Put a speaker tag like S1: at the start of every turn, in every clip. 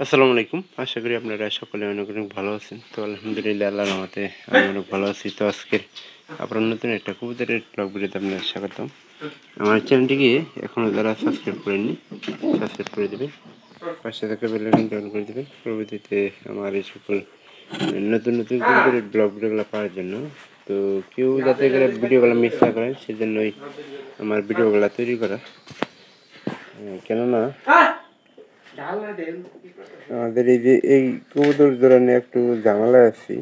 S1: আসসালামু আলাইকুম। আশা করি আপনারা সকলে অনেক ভালো আছেন। তো আলহামদুলিল্লাহ আল্লাহর রহমতে আমি অনেক ভালো আছি। তো আজকের আপনার নতুন একটা কবুতরের ব্লগ ভিডিওতে আপনাদের স্বাগতম। আমার চ্যানেলটিকে এখনও যারা সাবস্ক্রাইব করেননি সাবস্ক্রাইব করে দেবেন। পাশে থাকা বেল আইকনটি অন করে দেবেন। পরবর্তীতে আমার এই সকল নতুন কবুতরের ব্লগ ভিডিওগুলো পাওয়ার জন্য। তো কেউ যাতে করে ভিডিওগুলো মিস না করেন সেজন্যই আমার ভিডিওগুলো তৈরি করা। কেননা আমাদের এই কবুতর জোড়া নিয়ে একটু ঝামেলায় আছি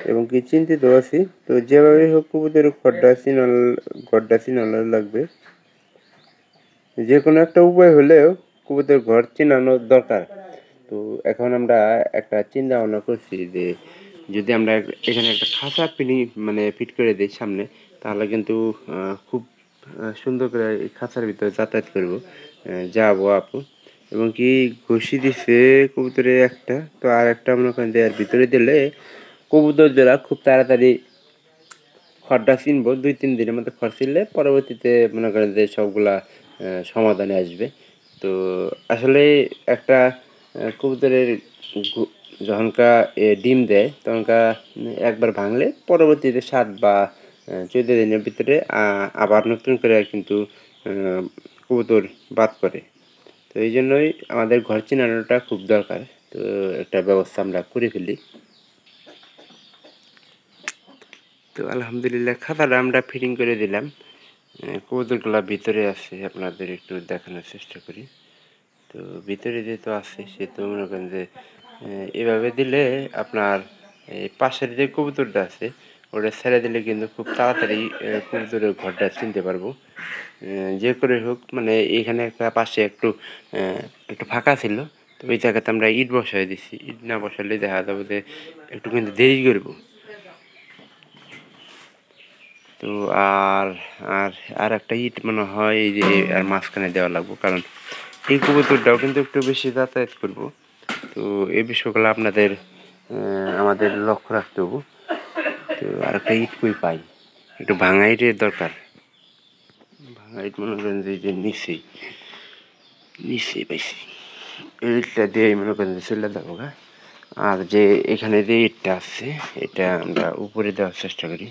S1: এবং কি চিন্তিত আছি। তো যেভাবে হোক কবুতরের ঘরটা চিনানো লাগবে। যে কোনো একটা উপায় হলেও কবুতরের ঘর চিনানো দরকার। তো এখন আমরা একটা চিন্তা ভাবনা করছি যে যদি আমরা এখানে একটা খাঁচা ফিট করে দিই সামনে, তাহলে কিন্তু খুব সুন্দর করে এই খাঁচার ভিতরে যাতায়াত করবো যাবো আপু। এবং কি ঘষি দিছে কবুতরে একটা, তো আর একটা মনে করেন যে এর ভিতরে দিলে কবুতর জোড়া খুব তাড়াতাড়ি খড়টা চিনবো। 2-3 দিনের মধ্যে খড় চিনলে পরবর্তীতে মনে করেন যে সবগুলা সমাধানে আসবে। তো আসলে একটা কবুতরের যখনকা ডিম দেয় তখনকা একবার ভাঙলে পরবর্তীতে 7 বা 14 দিনের ভিতরে আবার নতুন করে কিন্তু কবুতর বাদ করে। তো এই জন্যই আমাদের ঘর চিনানোটা খুব দরকার। তো একটা ব্যবস্থা আমরা করে ফেলি। তো আলহামদুলিল্লাহ খাতাটা আমরা ফিটিং করে দিলাম। কবুতরগুলা ভিতরে আছে, আপনাদের একটু দেখানোর চেষ্টা করি। তো ভিতরে যেহেতু আছে সেহেতু মনে করেন যে এভাবে দিলে আপনার এই পাশের যে কবুতরটা আছে ওটা ছেড়ে দিলে কিন্তু খুব তাড়াতাড়ি কবুতরের ঘরটা চিনতে পারবো। যে করে হোক মানে এখানে একটা পাশে একটু ফাঁকা ছিল, তো ওই জায়গাতে আমরা ইট বসাই দিছি। ইট না বসালে দেখা যাবে যে একটু কিন্তু দেরি করবো। তো আর আর আর একটা ইট মনে হয় এই যে আর মাঝখানে দেওয়া লাগবে, কারণ এই কবুতরটাও কিন্তু একটু বেশি যাতায়াত করবো। তো এই বিষয়গুলো আপনাদের আমাদের লক্ষ্য রাখতে হবে। তো আর একটা ইট কই পাই, একটু ভাঙা ইটের দরকার। ভাঙা ইট মনে করেন যে নিচেই পাইছি। এই ইটটা দিয়ে মনে করেন যে চলে যাবো গা। আর যে এখানে যে ইটটা আছে এটা আমরা উপরে দেওয়ার চেষ্টা করি।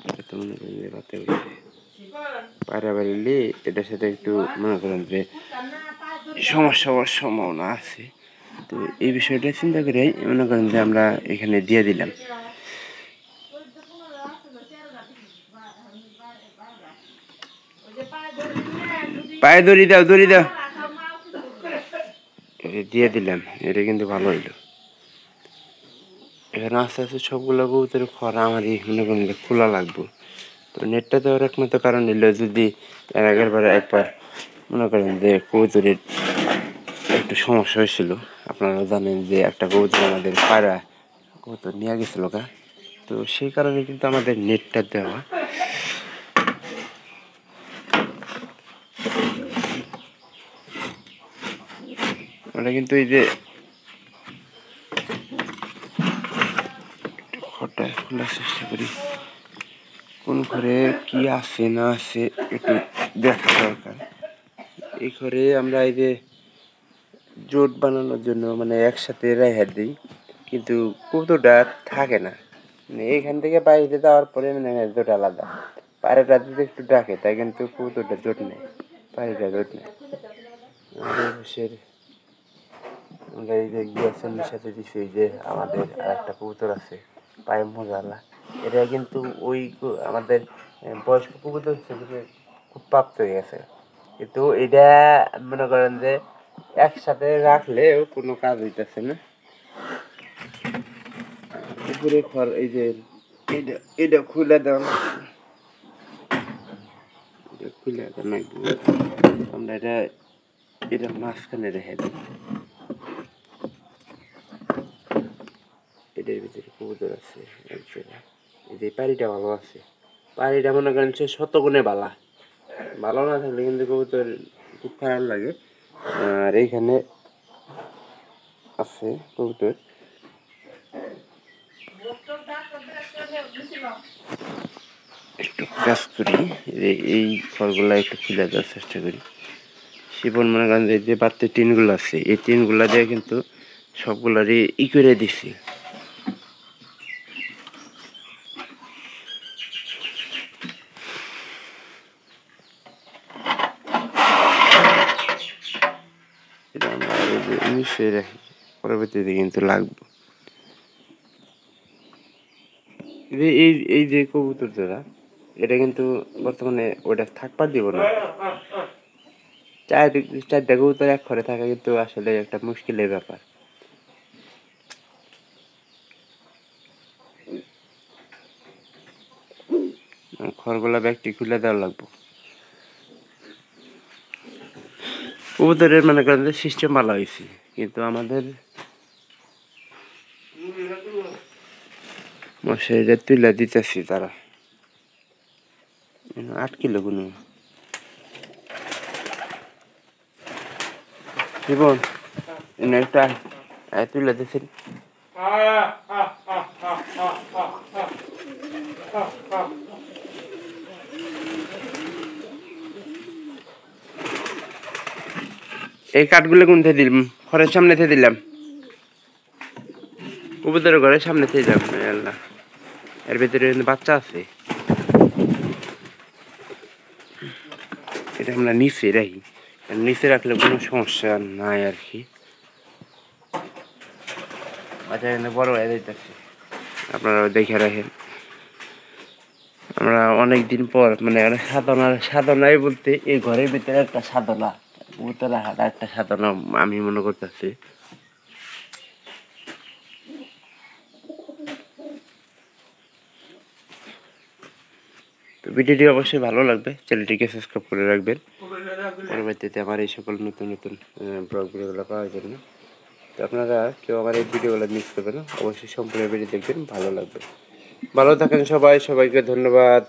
S1: এটা তো মনে করেন যে রাতে পায়রা বাড়িলে এটার সাথে একটু মনে করেন যে সমস্যা হওয়ার সম্ভাবনা আছে। তো এই বিষয়টা চিন্তা করে মনে করেন যে আমরা এখানে দিয়ে দিলাম। পায়ে দড়ি দাও দিয়ে দিলাম। এটা কিন্তু ভালো হইলো। এখানে আস্তে আস্তে সবগুলো কবুতর খরা আমারই মনে করেন যে খোলা লাগবে। তো নেটটা দেওয়ার একমাত্র কারণ হইলো যদি এর আগের বারে একবার মনে করেন যে কবুতরের একটু সমস্যা হয়েছিল। আপনারা জানেন যে একটা কবুতর আমাদের পায়রা কবুতর নিয়ে গেছিল গা। তো সেই কারণে কিন্তু আমাদের নেটটা দেওয়া। আমরা কিন্তু এই যে ঘরটা খোলার চেষ্টা করি, কোন ঘরে কি আছে না আছে একটু দেখা দরকার। এই ঘরে আমরা এই যে জোট বানানোর জন্য মানে একসাথে রেখে দিই, কিন্তু কবুতরটা থাকে না। মানে এইখান থেকে বাইরে যাওয়ার পরে মানে জোট আলাদা। পায়রাটা যদি একটু ডাকে তাই কিন্তু কবুতরটা জোট নেই, পায়রাটা জোট নেই। আমাদের পাশের আমরা এই যে গিয়াসের সাথে দিচ্ছি, এই যে আমাদের আর একটা কবুতর আছে পায়ে মোজালা, এটা কিন্তু ওই আমাদের বয়স্ক কবুতর থেকে খুব প্রাপ্ত হয়ে গেছে। কিন্তু এটা মনে করেন যে একসাথে রাখলেও কোনো কাজ হইতেছে না। উপরে খড় এই যে এটা খুলে দেওয়া খুলে দেওয়া আমরা এটা মাঝখানে রেখে দিই। এটার ভিতরে কবুতর আছে এক জায়গায়। এই যে পাড়িটা ভালো আছে, পাড়িটা মনে করেন সে শতগুণে বালা। ভালো না থাকলে কিন্তু কবুতর খুব খারাপ লাগে। আর এইখানে আছে কবুতর, একটু কাজ করি, এই ফলগুলা একটু খুলে দেওয়ার চেষ্টা করি। শিপন মনে করেন যে বাড়তি টিনগুলো আছে, এই টিনগুলা দিয়ে কিন্তু সবগুলারই করে দিছি। এটা আমরা মিশিয়ে রাখি, পরবর্তীতে কিন্তু লাগবে। এই যে কবুতর জোড়া, এটা কিন্তু বর্তমানে ওটা থাকবার দিব না। চারটা কবুতর এক ঘরে থাকা কিন্তু আসলে একটা মুশকিলের ব্যাপার। খড়গুলা ব্যাগটি খুলে দেওয়া লাগবে। কবুতরের মনে করেন যে সিস্টেম ভালো হয়েছে, কিন্তু আমাদের মশারিটা তুলে দিতেছি তারা 8 কিলো গুণ জীবন একটা তুলে দিচ্ছেন। এই কাঠগুলো কোন থেকে দিলাম? ঘরের সামনে থেকে দিলাম, কবুতরের ঘরের সামনে থেকে দিলাম। আল্লাহ, এর ভিতরে বাচ্চা আছে, এটা আমরা নিচে রাখি। নিচে রাখলে কোনো সমস্যা নাই আর কি। বাচ্চা কিন্তু বড় হয়ে যাইতেছে, আপনারা দেখে রাখেন। আমরা অনেকদিন পর মানে সাধনায় বলতে এই ঘরের ভিতরে একটা সাধনা, কবুতর রাখাটা একটা সাধনা আমি মনে করতেছি। তো ভিডিওটি অবশ্যই ভালো লাগবে, চ্যানেলটিকে সাবস্ক্রাইব করে রাখবেন পরবর্তীতে আমার এই সকল নতুন নতুন ব্লগ ভিডিওগুলো পাওয়ার জন্য। তো আপনারা কেউ আমার এই ভিডিওগুলো মিস করবেন না, অবশ্যই সম্পূর্ণ ভিডিও দেখবেন, ভালো লাগবে। ভালো থাকেন সবাই, সবাইকে ধন্যবাদ।